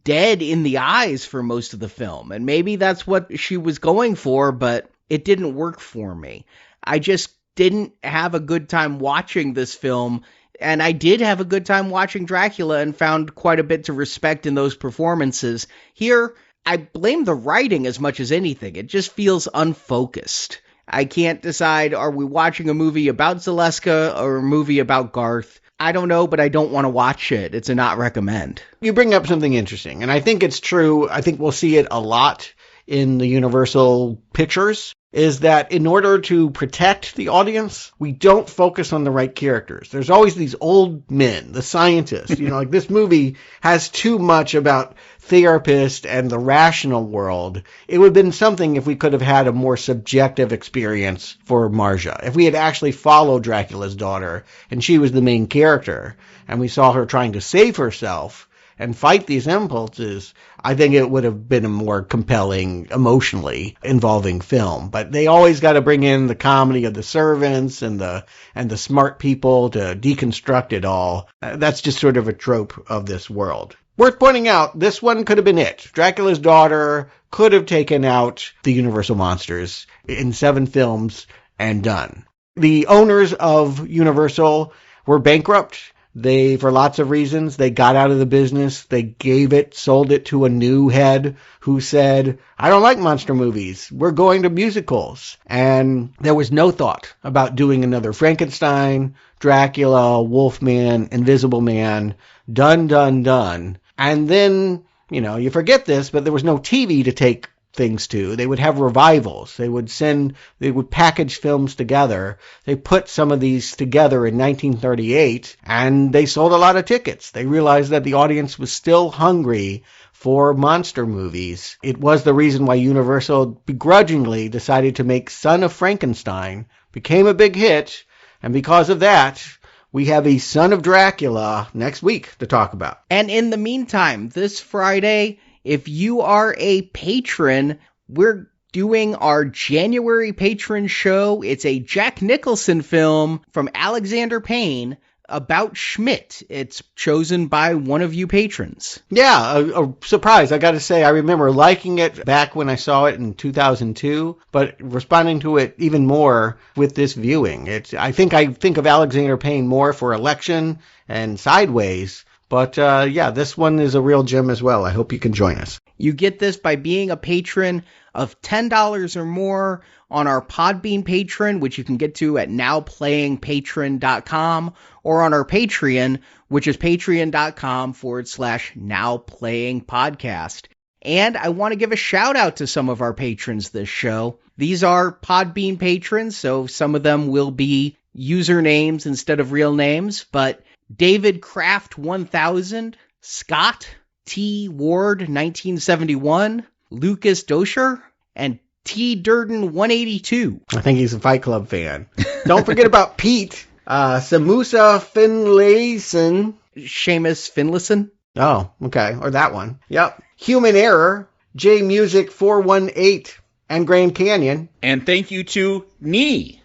dead in the eyes for most of the film. And maybe that's what she was going for, but it didn't work for me. I just didn't have a good time watching this film. And I did have a good time watching Dracula and found quite a bit to respect in those performances. Here, I blame the writing as much as anything. It just feels unfocused. I can't decide, are we watching a movie about Zeleska or a movie about Garth? I don't know, but I don't want to watch it. It's a not recommend. You bring up something interesting, and I think it's true. I think we'll see it a lot in the Universal pictures, is that in order to protect the audience, we don't focus on the right characters. There's always these old men, the scientists. Like this movie has too much about therapist and the rational world. It would have been something if we could have had a more subjective experience for Marja. If we had actually followed Dracula's daughter and she was the main character and we saw her trying to save herself and fight these impulses, I think it would have been a more compelling, emotionally involving film. But they always got to bring in the comedy of the servants and the smart people to deconstruct it all. That's just sort of a trope of this world. Worth pointing out, this one could have been it. Dracula's daughter could have taken out the Universal monsters in 7 films and done. The owners of Universal were bankrupt. They, for lots of reasons, they got out of the business. They sold it to a new head who said, I don't like monster movies. We're going to musicals. And there was no thought about doing another Frankenstein, Dracula, Wolfman, Invisible Man. Done. And then, you forget this, but there was no TV to take things to. They would have revivals. They would package films together. They put some of these together in 1938, and they sold a lot of tickets. They realized that the audience was still hungry for monster movies. It was the reason why Universal begrudgingly decided to make Son of Frankenstein, became a big hit, and because of that, we have a Son of Dracula next week to talk about. And in the meantime, this Friday, if you are a patron, we're doing our January patron show. It's a Jack Nicholson film from Alexander Payne about Schmidt. It's chosen by one of you patrons. Yeah, a surprise. I got to say, I remember liking it back when I saw it in 2002, but responding to it even more with this viewing. I think of Alexander Payne more for Election and Sideways, but this one is a real gem as well. I hope you can join us. You get this by being a patron of $10 or more on our Podbean patron, which you can get to at nowplayingpatron.com, or on our Patreon, which is patreon.com/nowplayingpodcast. And I want to give a shout out to some of our patrons this show. These are Podbean patrons, so some of them will be usernames instead of real names, but David Kraft 1000, Scott T. Ward 1971, Lucas Dosher, and T. Durden 182. I think he's a Fight Club fan. Don't forget about Pete, Samusa Finlayson. Seamus Finlayson. Oh, okay. Or that one. Yep. Human Error, J Music 418, and Grand Canyon. And thank you to Nee.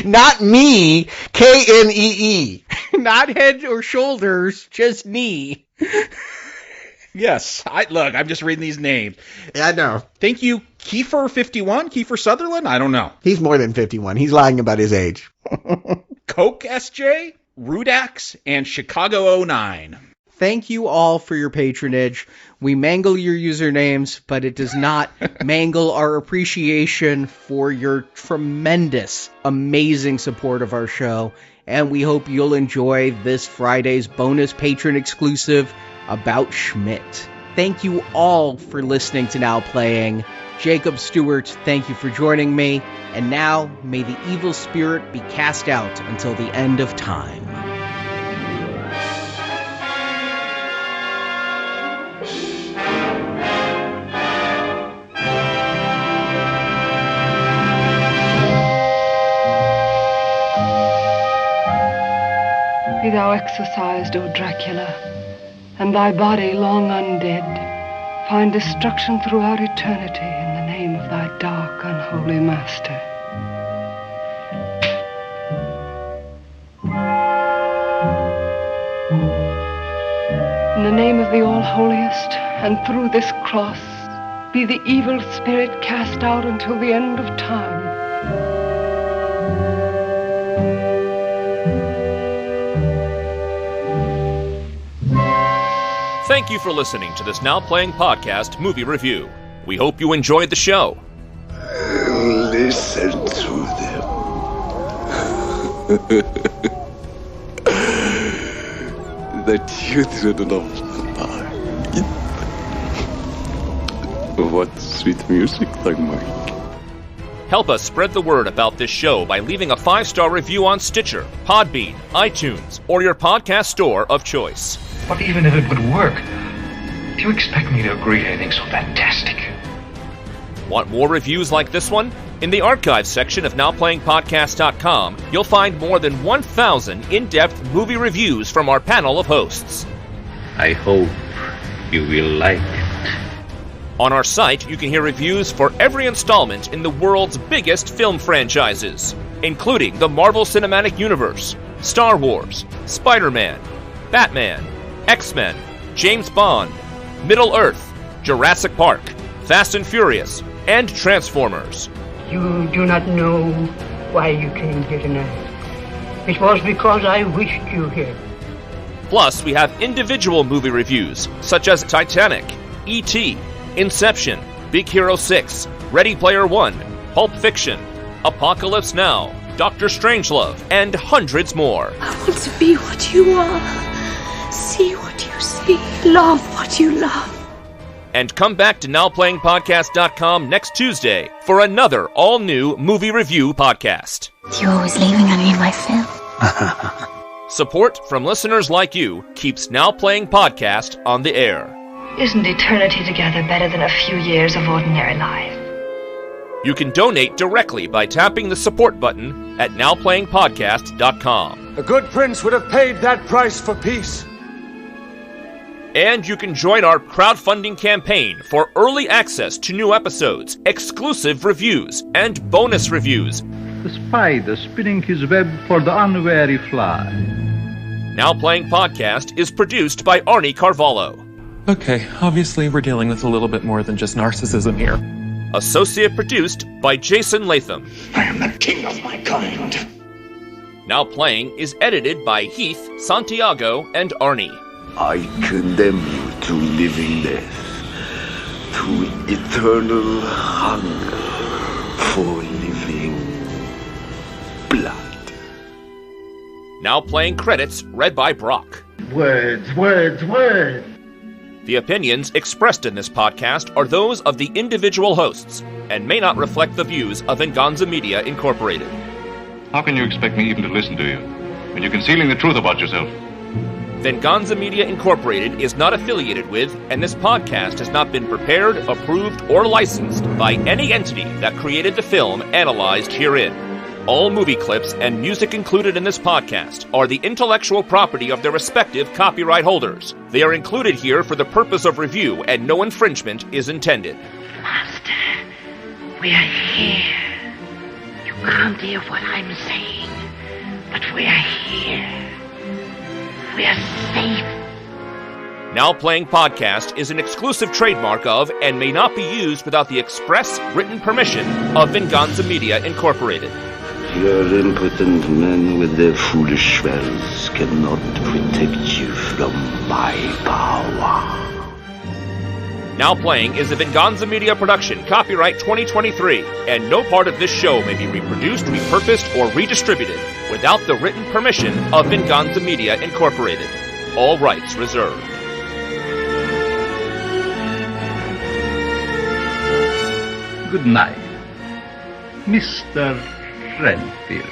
Not me, Knee. Not head or shoulders, just knee. Yes. I'm just reading these names. Yeah, I know. Thank you, Kiefer51, Kiefer Sutherland? I don't know. He's more than 51. He's lying about his age. Coke SJ, Rudax, and Chicago 09. Thank you all for your patronage. We mangle your usernames, but it does not mangle our appreciation for your tremendous, amazing support of our show. And we hope you'll enjoy this Friday's bonus patron exclusive about Schmidt. Thank you all for listening to Now Playing. Jacob Stewart, thank you for joining me. And now, may the evil spirit be cast out until the end of time. Be thou exorcised, O Dracula, and thy body long undead find destruction throughout eternity in the name of thy dark, unholy master. In the name of the All-Holiest, and through this cross, be the evil spirit cast out until the end of time. Thank you for listening to this Now Playing Podcast movie review. We hope you enjoyed the show. Listen to them. The children of light. What sweet music they make. Help us spread the word about this show by leaving a 5-star review on Stitcher, Podbean, iTunes, or your podcast store of choice. But even if it would work, do you expect me to agree to anything so fantastic? Want more reviews like this one? In the archives section of NowPlayingPodcast.com, you'll find more than 1,000 in-depth movie reviews from our panel of hosts. I hope you will like it. On our site, you can hear reviews for every installment in the world's biggest film franchises, including the Marvel Cinematic Universe, Star Wars, Spider-Man, Batman, X-Men, James Bond, Middle-earth, Jurassic Park, Fast and Furious, and Transformers. You do not know why you came here tonight. It was because I wished you here. Plus, we have individual movie reviews, such as Titanic, E.T., Inception, Big Hero 6, Ready Player One, Pulp Fiction, Apocalypse Now, Doctor Strangelove, and hundreds more. I want to be what you are, see what you see, love what you love. And come back to NowPlayingPodcast.com next Tuesday for another all-new movie review podcast. You're always leaving on my film. Support from listeners like you keeps Now Playing Podcast on the air. Isn't eternity together better than a few years of ordinary life? You can donate directly by tapping the support button at NowPlayingPodcast.com. A good prince would have paid that price for peace. And you can join our crowdfunding campaign for early access to new episodes, exclusive reviews, and bonus reviews. The spider spinning his web for the unwary fly. Now Playing Podcast is produced by Arnie Carvalho. Okay, obviously we're dealing with a little bit more than just narcissism here. Associate produced by Jason Latham. I am the king of my kind. Now Playing is edited by Heath, Santiago, and Arnie. I condemn you to living death, to eternal hunger for living blood. Now Playing credits read by Brock. Words. The opinions expressed in this podcast are those of the individual hosts and may not reflect the views of Venganza Media Incorporated. How can you expect me even to listen to you when you're concealing the truth about yourself? Venganza Media Incorporated is not affiliated with, and this podcast has not been prepared, approved, or licensed by any entity that created the film analyzed herein. All movie clips and music included in this podcast are the intellectual property of their respective copyright holders. They are included here for the purpose of review, and no infringement is intended. Master, we are here. You can't hear what I'm saying, but we are here. We are safe. Now Playing Podcast is an exclusive trademark of and may not be used without the express written permission of Venganza Media Incorporated. Your impotent men with their foolish spells cannot protect you from my power. Now Playing is a Venganza Media production, copyright 2023, and no part of this show may be reproduced, repurposed, or redistributed without the written permission of Venganza Media Incorporated. All rights reserved. Good night, Mr. Renfield.